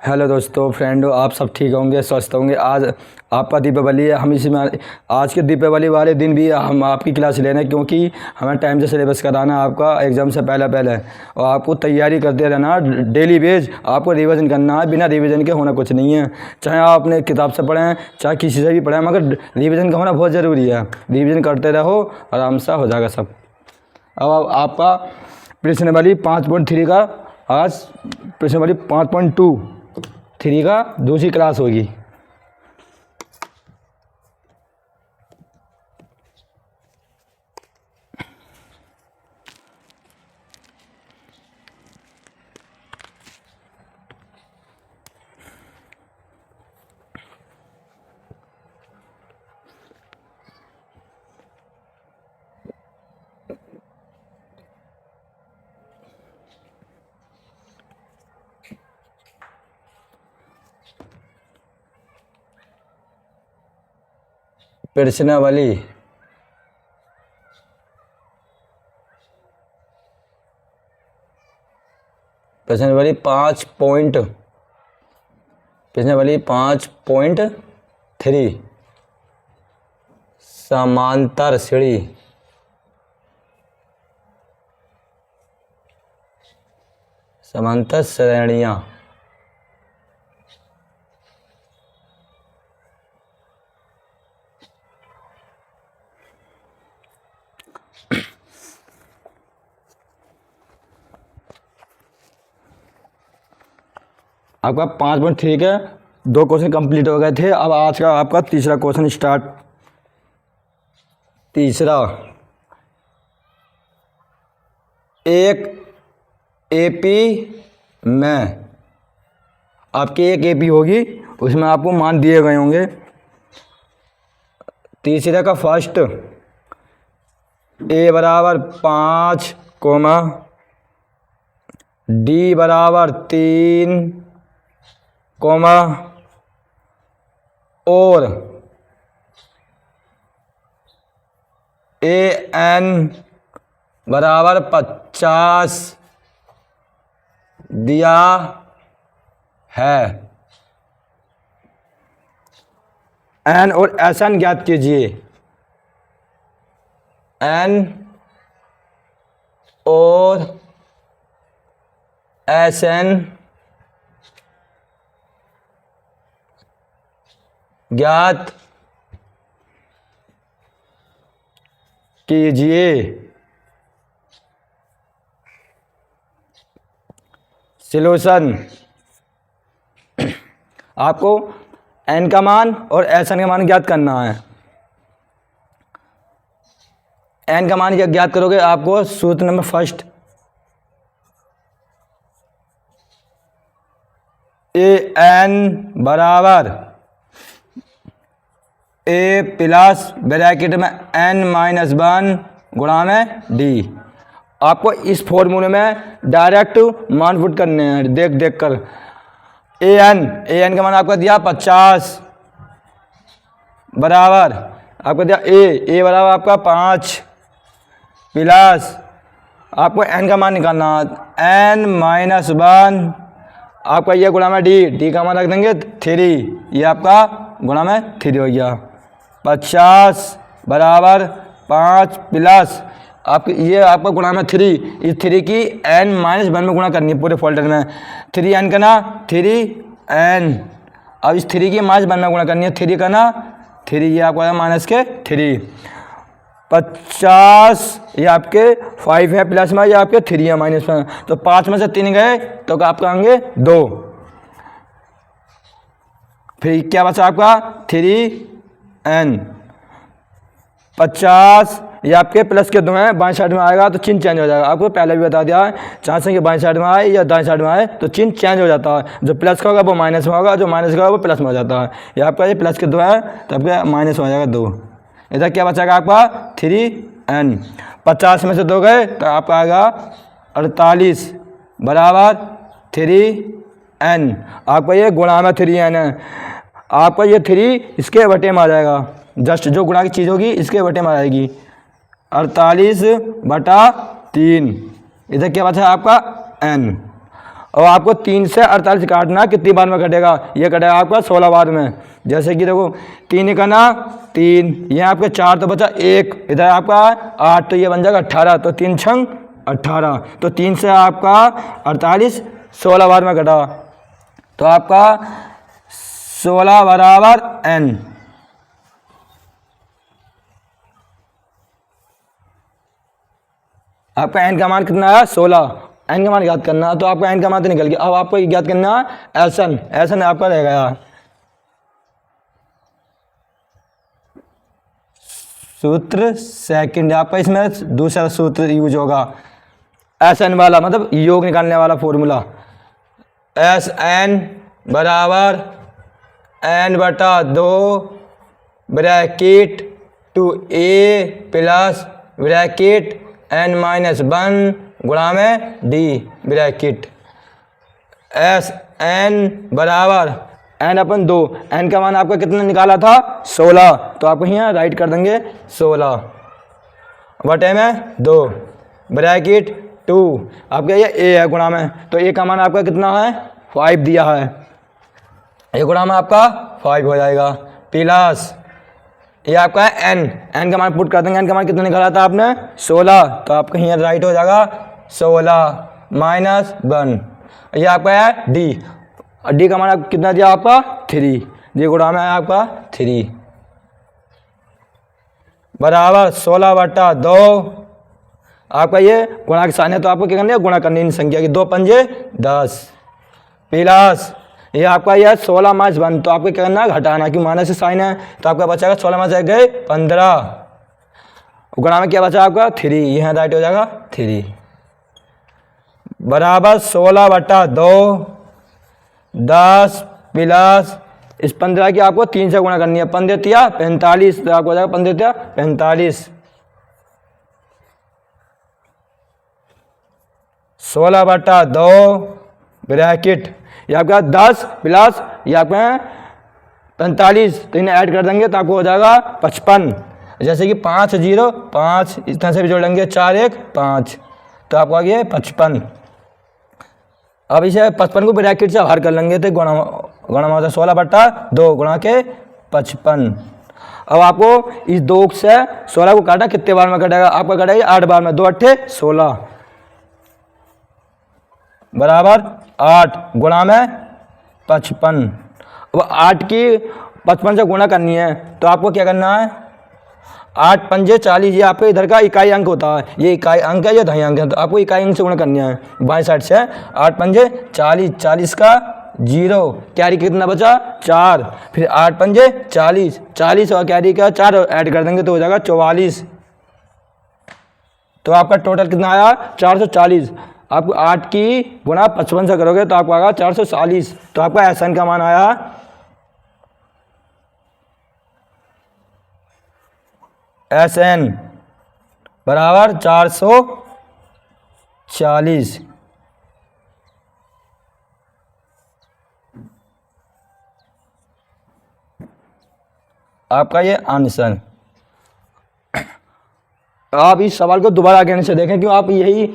Hello दोस्तों फ्रेंडों, आप सब ठीक होंगे, स्वस्थ होंगे। आज आपका दीपावली है। हम इसी में आज के दीपावली वाले दिन भी हम आपकी क्लास ले रहे हैं, क्योंकि हमें टाइम से सिलेबस कराना है आपका एग्ज़ाम से पहले और आपको तैयारी करते रहना। डेली बेस आपको रिवीजन करना है, बिना रिवीजन के होना कुछ नहीं है। चाहे आप अपने किताब से पढ़ें, चाहे किसी से भी पढ़ें, मगर रिवीजन का होना बहुत ज़रूरी है। रिवीजन करते रहो, आराम से हो जाएगा सब। अब आपका प्रश्नावली 5.3 का आज प्रश्नावली 5.2 का दूसरी क्लास होगी। प्रश्नावली प्रश्नावली 5.3 समांतर श्रेणियां। आपका 5.3 के 2 क्वेश्चन कंप्लीट हो गए थे। अब आज का आपका तीसरा क्वेश्चन स्टार्ट। तीसरा, एक एपी में आपकी एक एपी होगी, उसमें आपको मान दिए गए होंगे। तीसरे का फर्स्ट, ए बराबर 5, डी बराबर 3, और ए एन बराबर 50 दिया है। एन और एस एन ज्ञात कीजिए। एन और एस एन ज्ञात कीजिए। सॉल्यूशन, आपको एन का मान और एस एन का मान ज्ञात करना है। एन का मान ज्ञात करोगे, आपको सूत्र नंबर फर्स्ट, ए एन बराबर ए प्लस ब्रैकेट में n-1 गुणा में डी। आपको इस फॉर्मूले में डायरेक्ट मान पुट करने हैं देख कर। ए एन का मान आपका दिया 50 बराबर आपको दिया ए बराबर आपका 5 प्लस आपको एन का मान निकालना n-1 आपका ये गुणा में डी का मान रख देंगे 3। ये आपका गुणा में 3 हो गया। 50 बराबर 5 प्लस आप ये आपका गुणा में 3। इस 3 की n-1 में गुणा करनी है पूरे फोल्डर में। 3n का ना 3n, अब इस 3 की -1 में गुणा करनी है। 3 का ना 3, ये आपका माइनस के 3। 50 ये आपके 5 है प्लस में, ये आपके 3 है माइनस में। तो 5 में से 3 गए तो आपका आएंगे 2। फिर क्या बचा आपका 3n। 50 ये आपके प्लस के 2 हैं, बाएं साइड में आएगा तो चिन्ह चेंज हो जाएगा। आपको पहले भी बता दिया है, चाहे कि बाएं साइड में आए या दाएं साइड में आए तो चिन्ह चेंज हो जाता है। जो प्लस का होगा वो माइनस में होगा, जो माइनस का होगा वो प्लस में हो जाता है। ये आपका ये प्लस के 2 है तो आपका माइनस हो जाएगा 2। इधर क्या बचेगा आपका 3n। 50 में से 2 गए तो आपका आएगा 48 बराबर 3n। आपका ये गुणा में 3n है। आपका ये 3 इसके बटे में आ जाएगा। जस्ट जो गुणा की चीज़ होगी इसके बटे में आ जाएगी। 48/3। इधर क्या बचा आपका n। और आपको 3 से 48 काटना है, कितनी बार में कटेगा, ये कटेगा आपका 16 बार में। जैसे कि देखो 3 करना 3, ये आपके 4 तो बचा 1, इधर आपका 8 तो ये बन जाएगा 18, तो 3 छंग 18, तो 3 से आपका 48 16 बार में कटा, तो आपका 16 बराबर n। आपका n का मान कितना है 16, n का मान याद करना है, तो आपका n का मान तो निकल गया। अब आपको याद करना है एसन, एसन आपका रह गया सूत्र सेकंड, आपका इसमें दूसरा सूत्र यूज होगा एसन वाला, मतलब योग निकालने वाला फॉर्मूला। एस एन बराबर n बटा 2 bracket 2a plus bracket n minus 1 गुणा में d ब्रैकेट। एस एन बराबर n अपन 2, n का मान आपका कितना निकाला था 16, तो आपको यहाँ राइट कर देंगे 16 बटे में 2 ब्रैकेट 2, आपका ये a है गुणा में, तो a का मान आपका कितना है 5 दिया है, ये गुणा में आपका 5 हो जाएगा, प्लस ये आपका है n का मान पुट कर देंगे, n का मान कितना निकाला था आपने 16, तो आपका यहाँ राइट हो जाएगा 16 माइनस 1, ये आपका है d का मान आप कितना दिया आपका 3, ये गुणा में है आपका 3 बराबर 16 बटा 2, आपका ये गुणा के साइन है, तो आपको क्या करना है गुणा करनी इन संख्या की, 2 पंजे 10 प्लस ये आपका यह 16 माइनस 1, तो आपको क्या करना है घटाना, क्योंकि माइनस से साइन है, तो आपका बचाएगा 16 माइनस गए 15, गुणा में क्या बचा आपका 3, यहाँ राइट हो जाएगा 3 बराबर 16 बटा 2 10 प्लस इस 15 की आपको 3 से गुणा करनी है, 15 तिया 45, तो आपको हो जाएगा 15 तिया 45, 16 बटा 2 ब्रैकेट ये आपका 10 प्लस ये आपका 45, तो इन्हें ऐड कर देंगे तो आपको हो जाएगा 55, जैसे कि 5 0 5 इस तरह से भी जोड़ लेंगे 4 1 5, तो आपको आ गया 55। अब इसे 55 को ब्रैकेट से बाहर कर लेंगे तो गुणा में होता है 16 बटा 2 गुणा के 55। अब आपको इस 2 से 16 को काटा कितने बार में कटेगा, आपका कटेगा 8 बार में, 2 8 16 बराबर 8 गुणा में 55। अब 8 की 55 से गुणा करनी है, तो आपको क्या करना है 8 पंजे 40, ये आपके इधर का इकाई अंक होता है, ये इकाई अंक है, ये दहाई अंक है, तो आपको इकाई अंक से गुणा करनी है बाएं साइड से। 8 पंजे 40, 40 का 0, कैरी कितना बचा 4, फिर 8 पंजे 40, 40 और कैरी का 4 ऐड कर देंगे तो हो जाएगा 44, तो आपका टोटल कितना आया 440। आपको 8 की गुणा 55 से करोगे तो आपको आएगा 440, तो आपका एसएन का मान आया एसएन बराबर 440। आपका ये आंसर। आप इस सवाल को दोबारा आगे से देखें, क्यों आप ये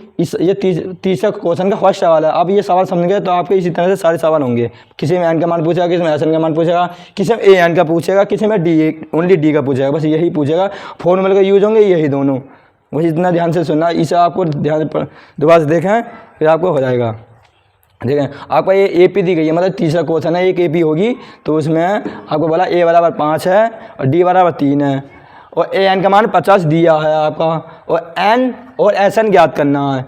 तीसरा क्वेश्चन का फर्स्ट सवाल है। आप ये सवाल समझ गए तो आपके इसी तरह से सारे सवाल होंगे। किसी में एन का मान पूछेगा, किसी में एस एन का मान पूछेगा, किसी में ए एन का पूछेगा, किसी में ओनली डी का पूछेगा, बस यही पूछेगा। फॉर्मूले का यूज होंगे यही दोनों, बस इतना ध्यान से सुनना। इसे आपको ध्यान दोबारा से देखें फिर आपको हो जाएगा। देखें आपका ये AP दी गई है, मतलब तीसरा क्वेश्चन है, एक AP होगी तो उसमें आपको बोला A बराबर 5 है और D बराबर 3 है और AN का मान 50 दिया है आपका, और N और SN ज्ञात करना है।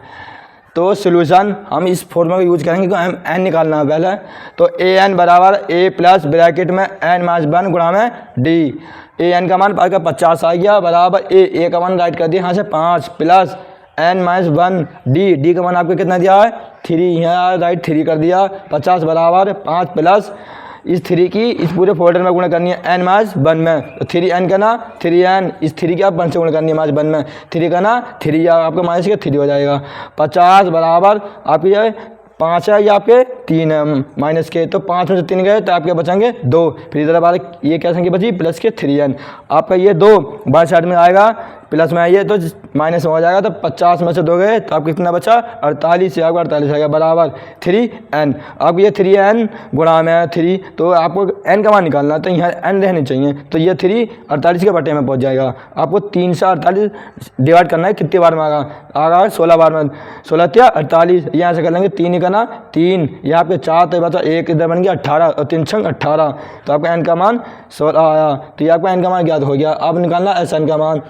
तो सोल्यूशन हम इस फॉर्मूला का यूज करेंगे क्योंकि हम N निकालना है पहले। तो AN बराबर A प्लस ब्रैकेट में N माइनस 1 गुणा में D। AN का मान आपका 50 आ गया बराबर A का मान राइट कर दिया यहाँ से 5 प्लस N माइनस 1 D का मान आपको कितना दिया है 3, यहाँ राइट 3 कर दिया। 50 बराबर 5 प्लस इस 3 की इस पूरे फोल्डर में गुणा करनी है N माइनस 1 में, तो 3N का ना 3N, इस 3 की आप 1 से गुणा करनी है माइनस 1 में, 3 का ना 3 आपका माइनस का 3 हो जाएगा। 50 बराबर आपकी 5 है, ये आपके 3 माइनस के, तो 5 में से 3 गए तो आपके बचेंगे 2। फिर इधर बार ये क्या संख्या बची प्लस के 3n। आपका ये 2 बाई साइड में आएगा, प्लस में आइए तो माइनस में हो जाएगा, तो 50 में से 2 गए तो आपको कितना बचा 48, आपको 48 आएगा बराबर 3n। अब ये 3n गुणा में 3, तो आपको n का मान निकालना है तो यहाँ n रहनी चाहिए, तो ये 3 48 के बटे में पहुँच जाएगा। आपको 3 से 48 डिवाइड करना है, कितनी बार में आगा 16 बार में, 16 या 48, यहाँ से कर लेंगे 3 ही करना 3, यहाँ आपके 4 तो बचा 1 इधर बन गया 18 और 3 छंग 18, तो आपका n का मान 16 आया। तो ये आपका n का मान ज्ञात हो गया। अब निकालना एस एन का मान,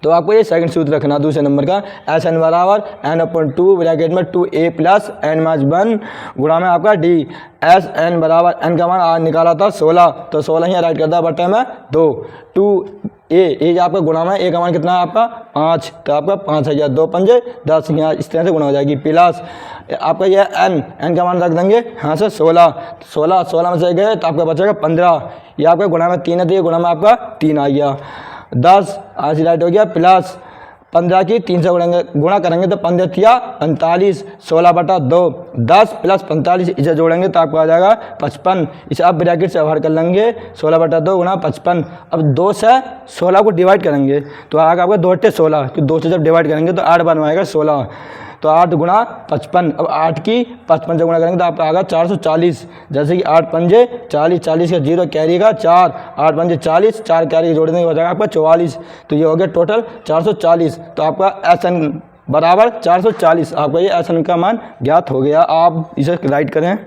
तो आपको ये सेकंड सूत्र रखना दूसरे नंबर का, एस एन बराबर n/2 ब्रैकेट में 2a प्लस n-1 गुणा में आपका d। एस एन बराबर n का मान आज निकाला था 16, तो 16 यहाँ राइट करता है बटे में 2, 2a आपका गुणा में a का मान कितना है आपका 5, तो आपका 5 है, 2 पंजे 10, यहाँ इस तरह से गुणा हो जाएगी, प्लस आपका यह n का मान रख देंगे यहाँ से 16 में से गए तो आपका बचेगा 15, ये आपका गुणा में 3 है तो ये गुणा में आपका 3 आ गया, 10 आज राइट हो गया, प्लस 15 की 3 से गुणा करेंगे तो 15 या 45, 16/2, 10 प्लस 45 इसे जोड़ेंगे तो आपको आ जाएगा 55। इसे आप ब्रैकेट से बाहर कर लेंगे, 16/2 गुणा 55। अब 2 से 16 को डिवाइड करेंगे तो आएगा आपका 2 × 16, तो 2 से जब डिवाइड करेंगे तो 8 बार में आएगा 16, तो 8 गुणा 55। अब 8 की 55 से गुणा करेंगे तो आपका आएगा 440, जैसे कि 8 पंजे 40, 40 का 0 कैरी का 4, 8 पंजे 40, 4 कैरी जोड़ने के हो जाएगा आपका 44, तो ये हो गया टोटल 440। तो आपका एस एन बराबर 440, आपका ये एस एन का मान ज्ञात हो गया। आप इसे राइट करें।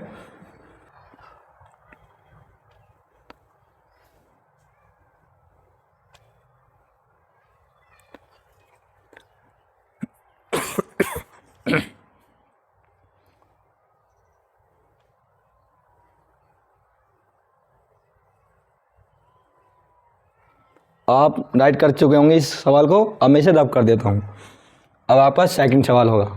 आप राइट कर चुके होंगे इस सवाल को, अब मैं इसे रब कर देता हूँ। अब आपका सेकंड सवाल होगा।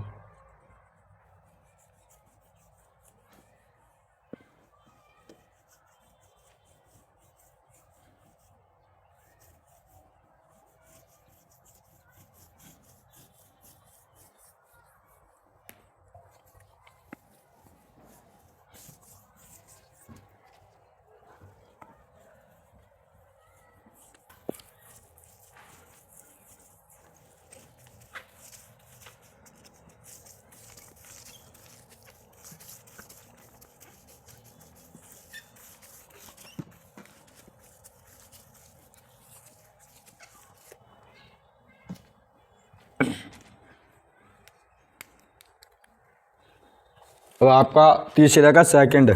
अब आपका तीसरे का सेकंड,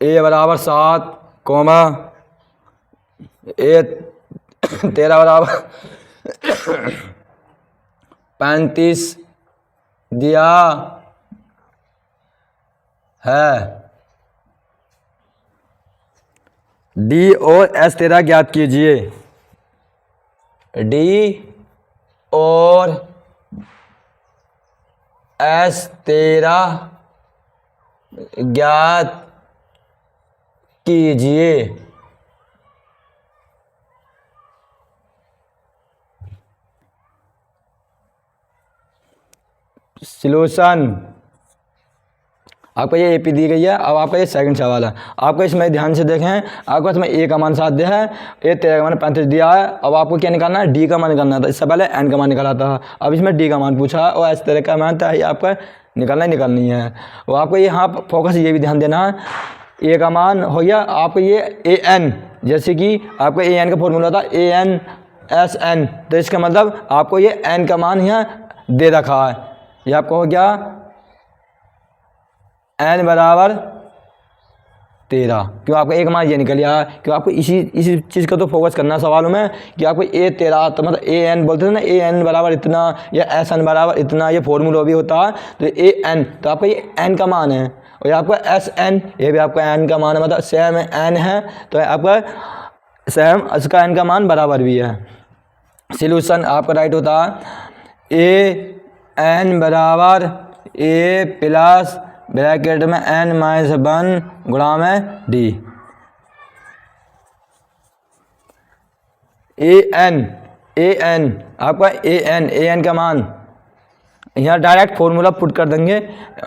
ए बराबर 7 कोमा ए 13 बराबर 35 दिया है, डी और एस 13 ज्ञात कीजिए। डी और एस 13 ज्ञात कीजिए। सॉल्यूशन आपका ये एपी दी गई है। अब आपका ये सेकंड सवाल है। आपको इसमें ध्यान से देखें, आपको इसमें ए का मान 7 दिया है, ए 13 का मान 35 दिया है। अब आपको क्या निकालना है, डी का मान निकालना था। इससे पहले एन का मान निकाला था, अब इसमें डी का मान पूछा है और एस 13 का मान था, ये आपका निकालनी है। और आपको यहाँ फोकस ये भी ध्यान देना है, ए का मान हो गया आपको ये ए एन, जैसे कि आपका ए एन का फॉर्मूला था ए एन एस एन, तो इसका मतलब आपको ये एन का मान यहाँ दे रखा है। ये आपको हो गया एन बराबर 13, क्यों आपका एक मान ये निकल गया, क्यों आपको इसी चीज़ का तो फोकस करना सवालों में कि आपको ए 13 तो मतलब ए एन बोलते थे ना, ए एन बराबर इतना या एस एन बराबर इतना, ये फॉर्मूला भी होता है। तो ए एन तो आपका ये एन का मान है, और ये आपका एस एन ये भी आपका एन का मान है, मतलब सेम एन है तो आपका सेम इसका एन का मान बराबर भी है। सॉल्यूशन आपका राइट होता है ए एन बराबर ए प्लस ब्रैकेट में n-1 गुणा में डी। ए एन आपका ए एन का मान यहाँ डायरेक्ट फॉर्मूला पुट कर देंगे,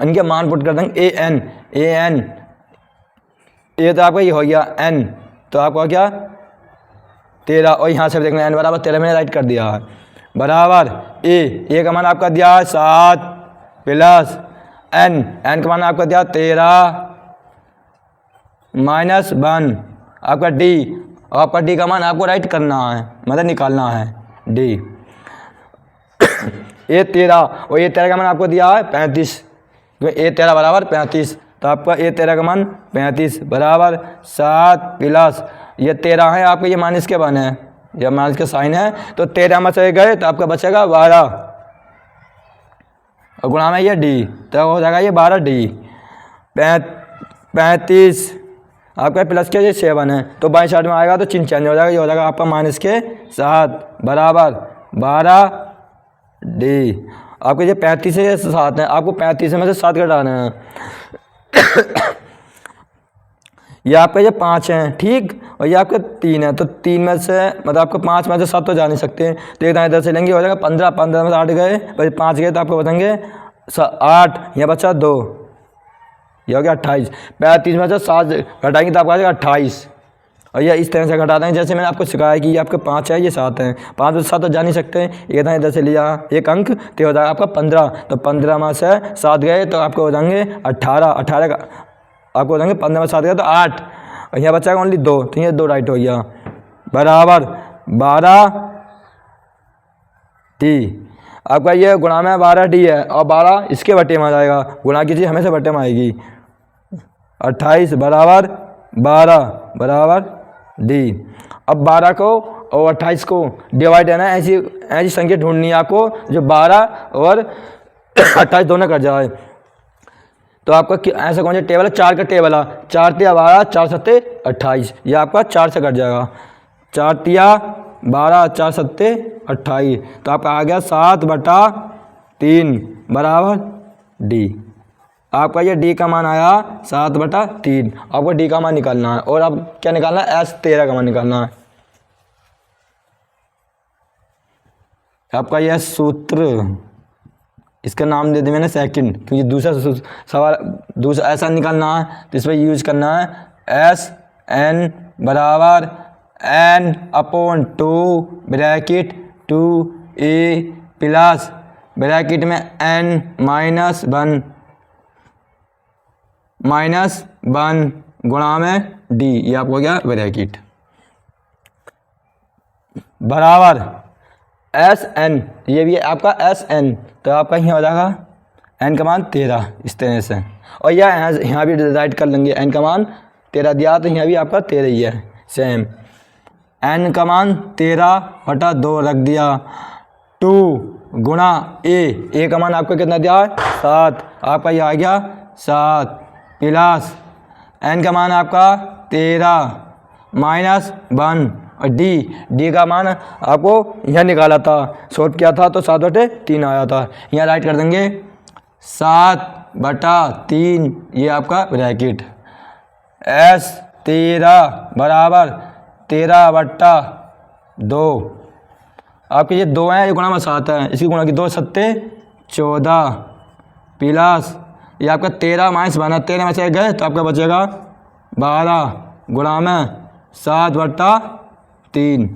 इनके मान पुट कर देंगे। ए एन ये तो आपका ये हो गया n, तो आपका क्या 13, और यहाँ से देखना n बराबर 13 मैंने राइट कर दिया है, बराबर ए का मान आपका दिया है 7 प्लस n का मान आपका दिया 13 माइनस 1 आपका d का मान आपको राइट करना है, मतलब निकालना है d। ए 13 और ए 13 का मान आपको दिया है 35, ए 13 बराबर 35, तो आपका ए 13 का मान 35 बराबर 7 प्लस ये 13 है आपका, ये माइनस के मान है, ये माइनस का साइन है, तो 13 में से गए तो आपका बचेगा 12 और गुणा में ये डी, तो हो जाएगा ये 12d। 35 आपका प्लस के ये 7 है, तो बाई साइड में आएगा तो चिन्ह चेंज हो जाएगा, ये हो जाएगा आपका माइनस के 7 बराबर 12d। आपको ये 35 से 7 है, आपको 35 में से 7 घटाना है। ये आपका ये 5 है, ठीक, और ये आपका 3 है, तो 3 में से मतलब आपको 5 में से 7 तो जा नहीं सकते, तो एक इधर से लेंगे, हो जाएगा 15, 15 में से 8 गए, फिर 5 गए तो आपको बताएंगे 8, यहाँ बचा 2, ये हो गया 28। 35 में से 7 घटाएंगे तो आपको आ जाएगा 28, और ये इस तरह से घटा देंगे जैसे मैंने आपको सिखाया कि ये आपके 5 है, ये 7 है, 5 में से 7 तो जा नहीं सकते, एक इधर से लिया एक अंक, तो हो जाएगा आपका 15, तो 15 में से 7 गए तो आपको हो जाएंगे 18, 18 का आपको हो जाएंगे 15 में 7 गए तो 8, और यहाँ बचाएगा ओनली 2, तो ये 2 राइट हो गया बराबर 12d। आपका ये गुणा में 12d है, और 12 इसके बटे में आ जाएगा, गुणा की चीज़ हमेशा बटे में आएगी, 28 बराबर 12 बराबर d। अब 12 को और 28 को डिवाइड है ना, ऐसी संख्या ढूंढनी है आपको जो 12 और 28 दोनों कर जाए, तो आपका ऐसा कौन सा टेबल है, 4 का टेबल है, 4 तिया 12 4 सत्ते 28, यह आपका 4 से कट जाएगा, 4 तिया 12 4 सत्ते 28, तो आपका आ गया 7/3 बराबर d। आपका ये d का मान आया 7/3, आपको d का मान निकालना है, और अब क्या निकालना है, S13 का मान निकालना है। आपका यह सूत्र, इसका नाम दे दिया मैंने सेकंड, क्योंकि दूसरा सवाल दूसरा ऐसा निकालना है तो इस पर यूज करना है SN बराबर n/2 bracket 2a plus bracket में n माइनस 1 गुणा में d, ये आपको गया ब्रैकेट बराबर SN, ये भी आपका SN, तो आपका यहाँ हो जाएगा n का मान 13 इस तरह से, और यहाँ भी राइट कर लेंगे, n का मान 13 दिया तो यहाँ भी आपका 13 ही है सेम, n का मान 13/2 रख दिया, 2 गुणा a का मान आपको कितना दिया है 7, आपका ये आ गया 7 प्लस n का मान आपका 13 माइनस 1, और d का मान आपको यहाँ निकाला था, सॉल्व किया था तो 7/3 आया था, यहाँ राइट कर देंगे 7/3, ये आपका ब्रैकेट S13 बराबर 13/2, आपके ये 2 हैं, ये गुणा में 7 है, इसकी गुणा की 2 सत्ते 14 प्लस ये आपका 13 माइनस 1, 13 में से गए तो आपका बचेगा 12 गुणा में 7/3,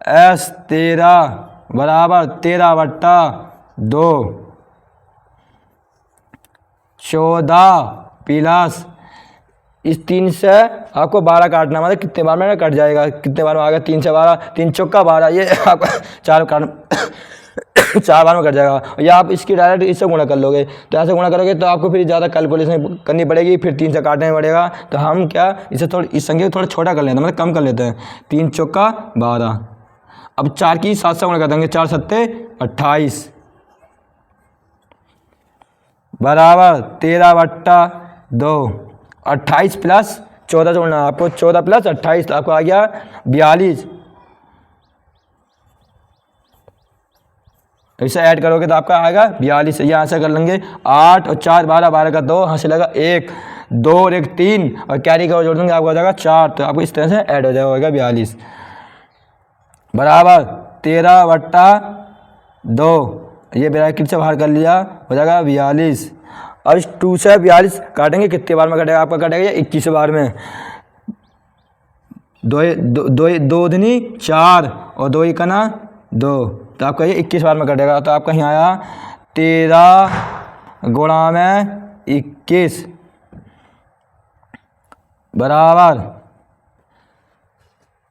S13 बराबर 13/2, 14 प्लस इस 3 से आपको 12 काटना, मतलब कितने बार में कट जाएगा, कितने बार में आ गया 3 से 12, 3 चौका 12, ये आपका 4 बार में कट जाएगा, या आप इसकी डायरेक्ट इससे गुणा कर लोगे, तो ऐसे गुणा करोगे तो आपको फिर ज़्यादा कैलकुलेशन करनी पड़ेगी, फिर 3 से काटना पड़ेगा, तो हम क्या इसे थोड़ा इस संख्या को थोड़ा छोटा कर लेते हैं, मतलब कम कर लेते हैं, 3 चौका 12, अब 4 की 7 से गुणा कर देंगे, 4 सत्ते 28 बराबर 13/2, 28 प्लस 14 जोड़ना आपको, 14 प्लस 28 तो आपको आ गया 42, इसे ऐड करोगे तो आपका आएगा 42, यहाँ से कर लेंगे 8 और 4 12, 12 का 2 यहाँ से लगा 1, 2 और 1 3, और कैरी का जोड़ देंगे आपको हो जाएगा 4, तो आपको इस तरह से ऐड हो जाएगा 42 बराबर 13/2, ये ब्रैकेट से बाहर कर लिया, हो जाएगा 42। अब इस 2 से 42 काटेंगे, कितने बार में कटेगा आपका, कटेगा 21 बार में। दो दूनी 4 और 2 एकना 2, तो आपका ये 21 बार में कटेगा। तो आपका यहाँ आया 13 गुणा में 21 बराबर,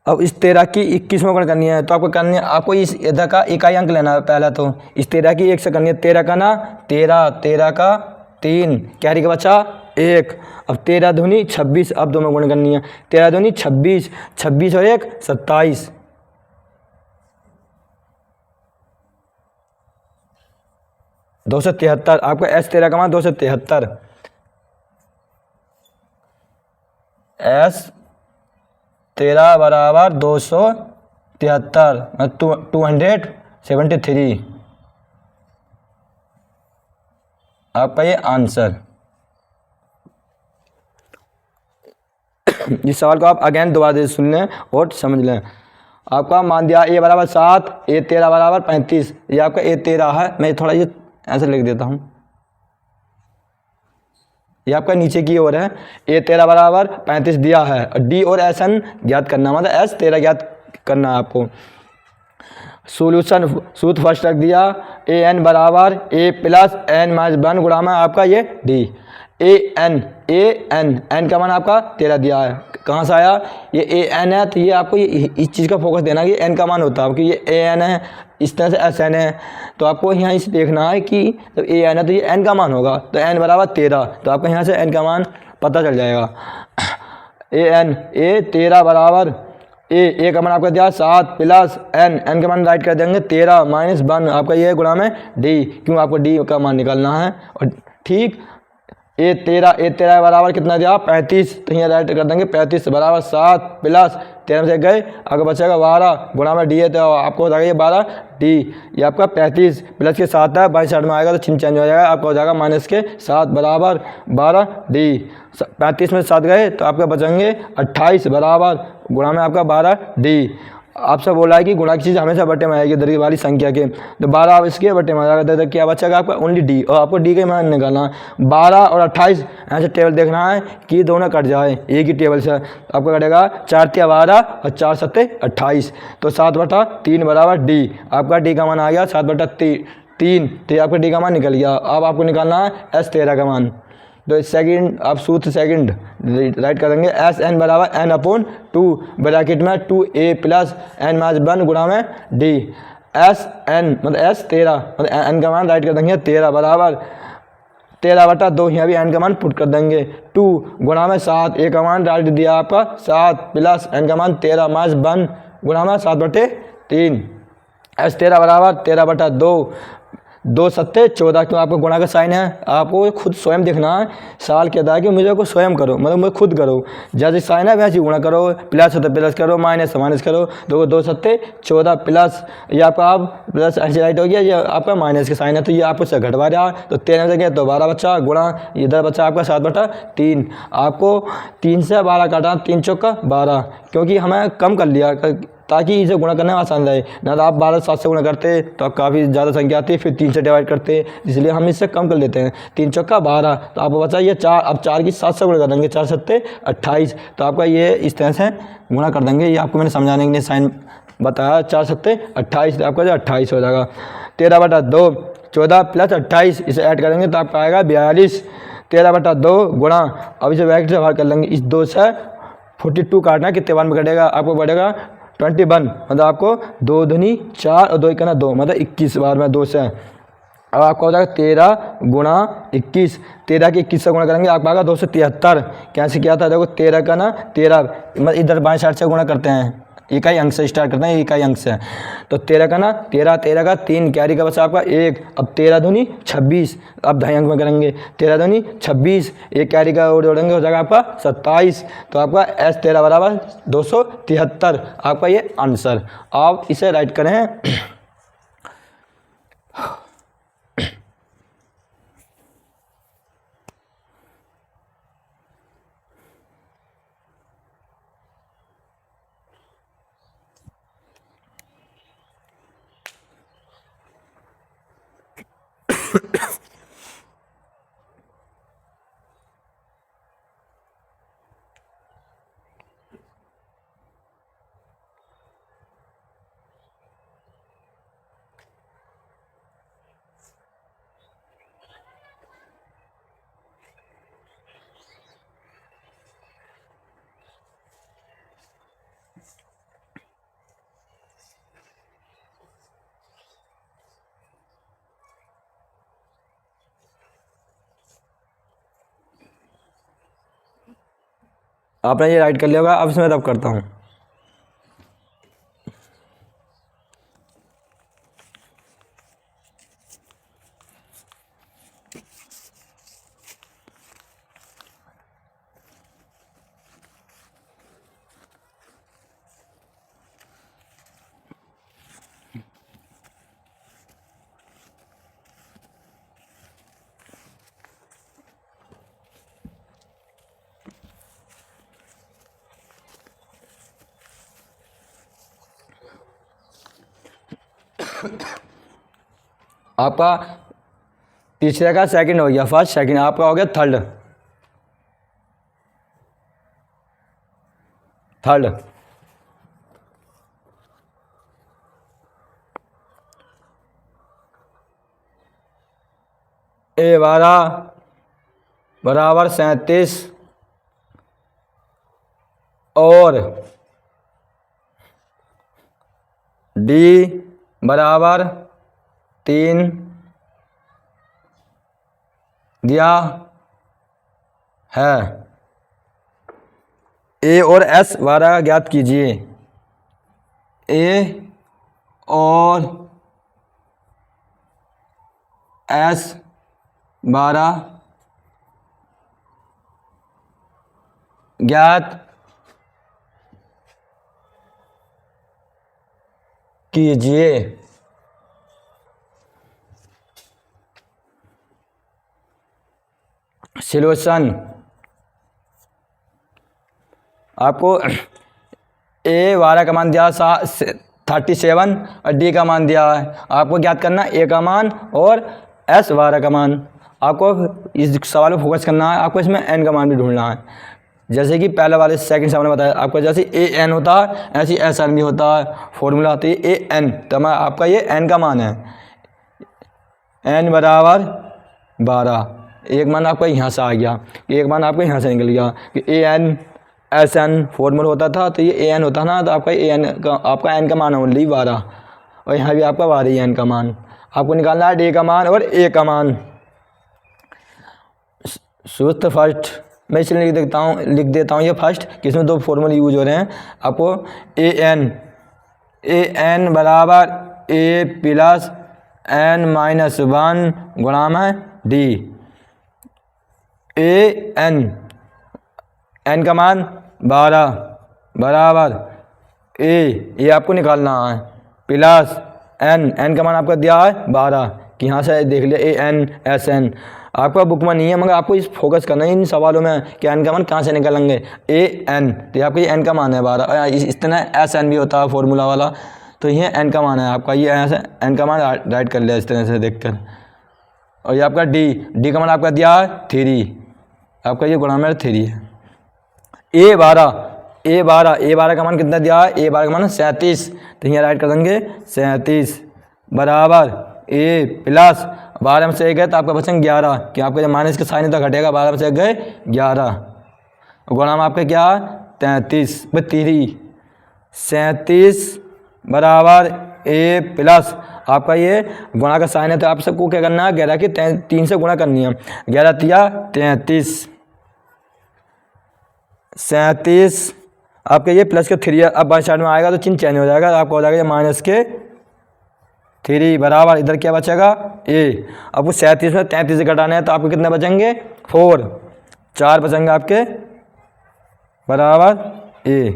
अब इस 13 की 21 में गुणा करनी है, तो आपको करनी है, आपको इस इधर का इकाई अंक लेना है पहला। तो इस 13 की 1 से करनी है, 13 का ना 13, 13 का 3, कैरी का बचा 1। अब 13 दूनी 26, अब 2 में गुणा करनी है, 13 दूनी 26, 26 और 1 27, 273। आपका S13 का मान 273, S13 बराबर 273, 273 आपका ये आंसर। इस सवाल को आप अगेन दोबारा से सुन लें और समझ लें। आपका मान दिया A बराबर 7, A13 बराबर 35, ये आपका A13 है। मैं थोड़ा ये ऐसे लिख देता हूँ, ये आपका नीचे की ओर है। A13 बराबर 35 दिया है, और D और SN ज्ञात करना, मतलब S13 ज्ञात करना है आपको। सोल्यूशन सूत्र फर्स्ट रख दिया, AN बराबर A प्लस N माइनस 1 गुणा में आपका ये D। AN का मान आपका 13 दिया है, कहाँ से आया, ये AN है, तो ये आपको ये इस चीज़ का फोकस देना कि N का मान होता है, क्योंकि ये AN है, इस तरह से SN है, तो आपको यहाँ इसे देखना है कि जब AN है तो ये N का मान होगा, तो N बराबर 13, तो आपको यहाँ से N का मान पता चल जाएगा। A13 बराबर A का मान आपका दिया 7 प्लस N का मान राइट कर देंगे 13 माइनस 1, आपका ये गुणा में D, क्यों आपको D का मान निकालना है। और ठीक, A13 बराबर कितना दिया 35, तो यहाँ राइट कर देंगे 35 बराबर 7 प्लस 13 से गए, आगे बचेगा 12 गुणा में D है, तो आपको हो जाएगा ये 12 D, ये आपका 35 प्लस के 7 है, बाई साइड में आएगा तो चिन्ह चेंज हो जाएगा, आपका हो जाएगा माइनस के 7 बराबर 12 D। 35 में 7 गए तो आपका बचेंगे 28 बराबर गुणा में आपका 12 D। आपसे बोला है कि गुणा की चीज़ हमेशा बटे में आएगी दर्ज वाली संख्या के, तो 12 आप इसके बटे में आ जाएगा, तो क्या बचेगा आपका ओनली D, और आपको D का मान निकालना है। 12 और 28 ऐसे टेबल देखना है कि दोनों कट जाए एक ही टेबल से, आपका कटेगा 4 × 12 और 4 × 7 28, तो 7/3 बराबर D। आपका D का मान आ गया 7/3, तो आपका D का मान निकल गया। अब आपको निकालना है S13 का मान, तो सेकंड आप सूत्र सेकंड राइट करेंगे, SN बराबर N/2 ब्रैकेट में 2A प्लस N माइनस 1 गुणा में D। SN मतलब S13 मतलब N का मान राइट कर देंगे 13 बराबर 13/2, यहाँ भी N का मान पुट कर देंगे 2 गुणा में 7, A का मान राइट दिया आपका 7 प्लस N का मान 13 माइनस 1 गुणा में 7/3। S13 बराबर 13/2, 2 7 14, क्यों आपको गुणा का साइन है, आपको खुद स्वयं देखना है। सवाल कहता है कि मुझे को स्वयं करो, मतलब मुझे खुद करो, जैसे साइन है वैसे गुणा करो, प्लस हो तो प्लस करो, माइनस तो माइनस करो, 2 7 14 प्लस, ये आपका आप प्लस ऐसे राइट हो गया, ये आपका माइनस का साइन है, तो ये आपको से घटवा रहा है, तो 13 से गया तो 12 बच्चा गुणा, इधर बच्चा आपका 7/3। आपको 3 से 12 काटा, 3 चौका 12, क्योंकि हमें कम कर लिया ताकि इसे गुणा करना आसान रहे, ना तो आप 12 7 से गुणा करते तो आप काफ़ी ज़्यादा संख्या आती है, फिर 3 से डिवाइड करते, इसलिए हम इससे कम कर लेते हैं। 3 चौका 12, तो आपको बचा ये 4, अब 4 की 7 से गुणा कर देंगे, 4 7 28, तो आपका ये इस तरह से गुणा कर देंगे। ये आपको मैंने समझाने के लिए साइन बताया, 4 7 28, तो आपका जो 28 हो जाएगा। 13/2 14 प्लस 28, इसे ऐड करेंगे तो आपका आएगा 42। 13/2 गुणा, अब इसे ब्रैकेट से बाहर कर लेंगे, इस 2 से 42 काटना, कितने बार में कटेगा, आपको बढ़ेगा 21, मतलब आपको 2 दूनी 4 और 2 एकना 2, मतलब 21 बार में 2 से। अब आपका हो जाएगा 13 गुणा 21, 13 के 21 से गुणा करेंगे, आपका आएगा 273। कैसे किया था देखो, 13 का ना 13, मतलब इधर बाएं साइड से गुणा करते हैं, इकाई अंक से स्टार्ट करते हैं, इकाई अंक से, तो 13 का ना 13, 13 का 3, कैरी का बचा आपका 1, अब 13 दूनी 26, अब ढाई अंक में करेंगे, 13 दूनी 26, एक कैरी का और जोड़ेंगे, हो जाएगा आपका 27, तो आपका S13 बराबर 273, आपका ये आंसर। आप इसे राइट करें। आपने ये राइट कर लिया होगा। अब इसमें रब करता हूँ। आपका तीसरे का सेकंड हो गया, फर्स्ट सेकंड, आपका हो गया थर्ड। थर्ड A12 बराबर 37 और D बराबर 3 दिया है। A और S 12 ज्ञात कीजिए। A और S 12 ज्ञात कीजिए। सॉल्यूशन आपको A12 का मान दिया 37 और D का मान दिया है। आपको ज्ञात करना A का मान और S12 का मान। आपको इस सवाल में फोकस करना है। आपको इसमें N का मान भी ढूंढना है। जैसे कि पहले वाले सेकंड सवाल में बताया आपको, जैसे AN होता है ऐसे SN भी होता है फॉर्मूला। तो ये AN, तो आपका ये N का मान है। N बराबर 12, एक मान आपका यहाँ से आ गया, एक मान आपका यहाँ से निकल गया कि AN SN फॉर्मूला होता था। तो ये AN होता ना, तो आपका AN का आपका N का मान ओनली 12 और यहाँ भी आपका 12 ही N का मान। आपको निकालना है D का मान और A का मान। सूत्र फर्स्ट मैं इसलिए लिख देता हूँ ये फर्स्ट कि इसमें दो फॉर्मूले यूज हो रहे हैं। आपको AN बराबर A प्लस N माइनस 1 गुणा में D। N का मान 12 बराबर A, ये आपको निकालना है, प्लस N का मान आपका दिया है 12 कि यहाँ से देख लिया AN SN। आपका बुक में नहीं है मगर आपको इस फोकस करना है इन सवालों में कि N का मान कहाँ से निकालेंगे। AN, तो आपका ये N का मान है 12। इस तरह SN भी होता है फॉर्मूला वाला, तो ये N का मान है आपका। ये ऐसे N का मान राइट कर लिया इस तरह से देखकर। और ये आपका D का मान आपका दिया है 3, आपका ये गुणा में 3 है। A12 का मान कितना दिया है, A12 का मान 37, तो यहाँ राइट कर देंगे 37 बराबर A प्लस 12 में से 1 गए तो आपका बचेंगे 11, कि आपका जब माइनस का साइन तो घटेगा, 12 में से 1 गए 11, गुणा में आपका क्या 33 3 37 बराबर A प्लस आपका ये गुणा का साइन है तो आप सबको क्या करना है 11 की 3 से गुणा करनी है। 11 तिया 33, 37 आपके ये प्लस के 3 अब बाई साइड में आएगा तो चिन्ह चेंज हो जाएगा, आपका हो जाएगा माइनस के 3 बराबर इधर क्या बचेगा A। आपको 37 में 33 से घटाना है तो आपको कितने बचेंगे 4 बचेंगे आपके बराबर A।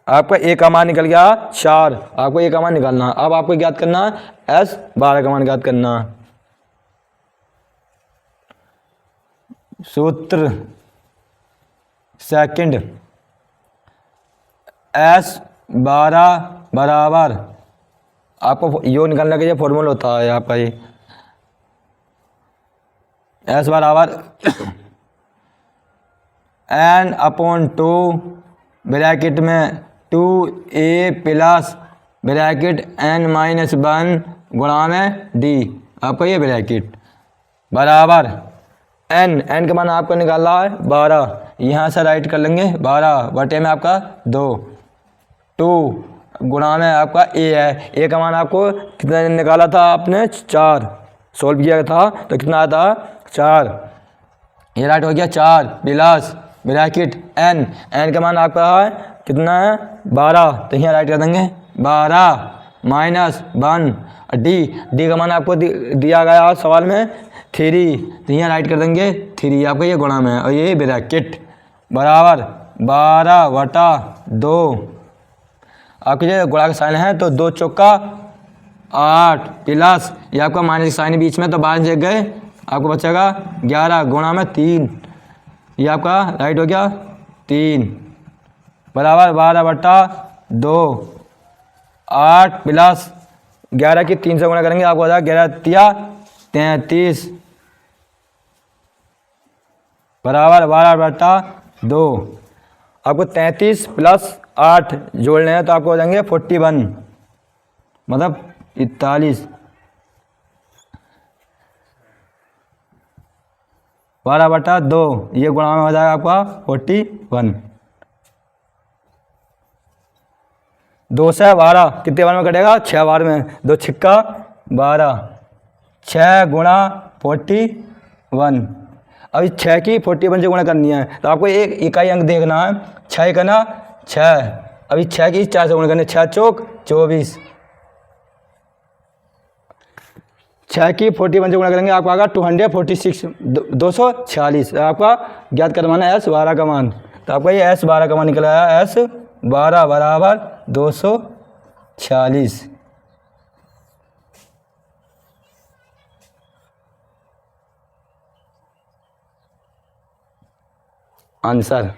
आपका A का मान निकल गया 4, आपको A का मान निकालना है। अब आपको ज्ञात करना है S12 का मान ज्ञात करना है। सूत्र सेकंड S12 बराबर आपको योग निकालने के लिए फॉर्मूला होता है आपका ये S बराबर n अपॉन 2 ब्रैकेट में 2a plus bracket n minus 1 गुणा में d आपका ये ब्रैकेट बराबर n का मान आपको निकालना है 12, यहाँ से राइट कर लेंगे 12 बटे में आपका 2 गुणा में आपका a है। a का मान आपको कितना निकाला था आपने 4, सोल्व किया था तो कितना आता 4, ये राइट हो गया 4 प्लस ब्रैकेट n का मान आपका है कितना है 12, तो यहाँ राइट कर देंगे 12 माइनस 1 d का मान आपको दिया गया सवाल में 3, तो यहाँ राइट कर देंगे 3 आपका ये गुणा में और ये ब्रैकेट बराबर 12 बटा 2 आपके जो गुणा का साइन है तो 2 चौका 8 प्लस ये आपका माइनस साइन बीच में तो 12 से गए आपको बचेगा 11 गुणा में 3, ये आपका राइट हो गया 3 बराबर 12 बटा 2 8 प्लस 11 की 3 से गुणा करेंगे आपको हो जाएगा 11 तिया 33 बराबर 12 बटा 2 आपको 33 प्लस 8 जोड़ने हैं तो आपको हो जाएंगे 41 मतलब 41 12 बटा 2 ये गुणा में हो जाएगा आपका 41 2 से 12 कितने बार में कटेगा 6 बार में 2 छिक्का 12 6 गुणा 41 अभी 6 की 41 से गुणा करनी है तो आपको एक इकाई अंक देखना है 6 करना 6 अभी 6 की 4 से गुणा करनी है 6 चौक 24 6 की 41 से गुणा करेंगे आपको आएगा 246 246 आपका ज्ञात करवाना है S12 का मान तो आपका ये S12 का मान निकला है S12 बराबर 246 आंसर।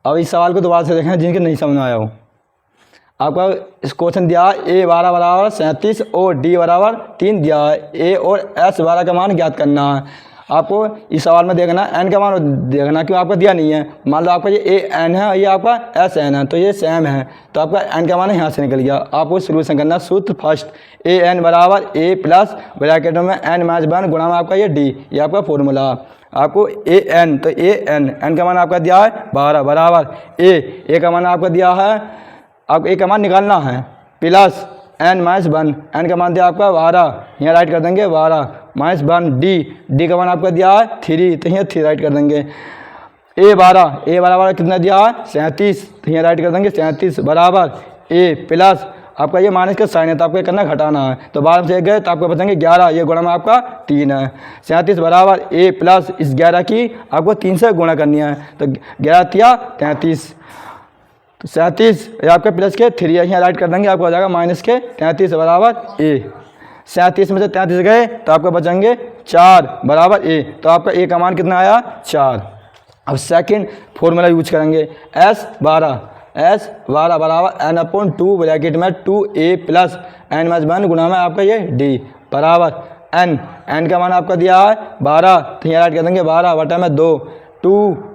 अब इस सवाल को दोबारा से देखें जिनके नहीं समझ में आया हो। आपका इस क्वेश्चन दिया A12 बराबर 37 और D बराबर 3 दिया है। A और S12 का मान ज्ञात करना है। आपको इस सवाल में देखना n का मान देखना क्यों आपका दिया नहीं है। मान लो आपका ये AN है और ये आपका SN है तो ये सेम है तो आपका n का मान यहाँ से निकल गया। आपको सोल्यूशन करना सूत्र फर्स्ट AN बराबर A प्लस ब्रैकेटों में n माइनस 1 गुणा में आपका ये D ये आपका फॉर्मूला। आपको AN तो n का मान आपका दिया है 12 बराबर A का मान आपका दिया है आपको A का मान निकालना है प्लस n माइनस 1 n का मान दिया आपका 12 यहाँ राइट कर देंगे 12 माइनस 1 D का मान आपका दिया है 3 तो यहाँ 3 राइट कर देंगे। A12 बराबर कितना दिया है 37 तो यहाँ राइट कर देंगे 37 बराबर A प्लस आपका ये माइनस का साइन है तो आपको करना घटाना है तो 12 से 1 गए तो आपको बचेंगे 11 ये गुणा में आपका 3 है 37 बराबर A प्लस इस 11 की आपको 3 से गुणा करनी है तो 11 तिया 33 तो 37 आपके प्लस के 3 यहाँ राइट कर देंगे आपको हो जाएगा माइनस के 33 बराबर A 37 में से 33 गए तो आपको बचेंगे 4 बराबर A तो आपका A का मान कितना आया 4। अब सेकंड फॉर्मूला यूज करेंगे S12 बराबर n/2 ब्रैकेट में 2A प्लस n माइनस 1 गुणा में आपका ये D बराबर n का मान आपका दिया है 12 तो यहाँ राइट कर देंगे 12 बटा में 2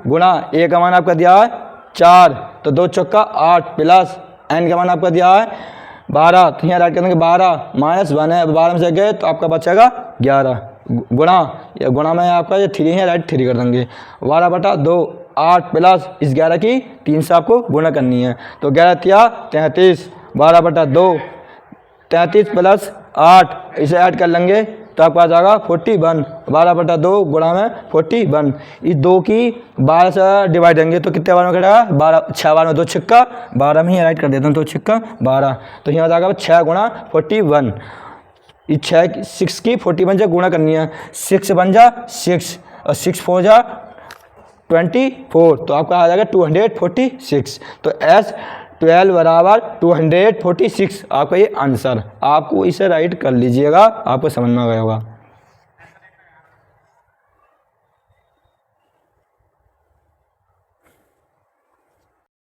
गुणा A का मान आपका दिया है 4 तो 2 चौका 8 प्लस n का मान आपका दिया है 12 तो यहाँ राइट कर देंगे 12 माइनस 1 है 12 में से गए तो आपका बचेगा 11 गुणा में आपका ये 3 है राइट 3 कर देंगे 12 बटा 2 8 प्लस इस 11 की 3 से आपको गुणा करनी है तो 11 तिया 33 12 बटा 2 33 प्लस 8 इसे ऐड कर लेंगे तो आपका आ जाएगा 41 12 बटा 2 गुणा में 41 इस 2 की 12 से डिवाइड देंगे तो कितने बार में कटेगा 12 6 बार में 2 छिक्का 12 में ही राइट कर देता हूँ 2 छिक्का 12 तो यहाँ आ जाएगा 6 गुणा 41 इस 6 की 41 से गुणा करनी है 6 बन जा 6 और 6 4 जा 24 तो आपका आ जाएगा 246 तो S12 बराबर 246 आपका ये आंसर। आपको इसे राइट कर लीजिएगा आपको समझ में आ गया होगा।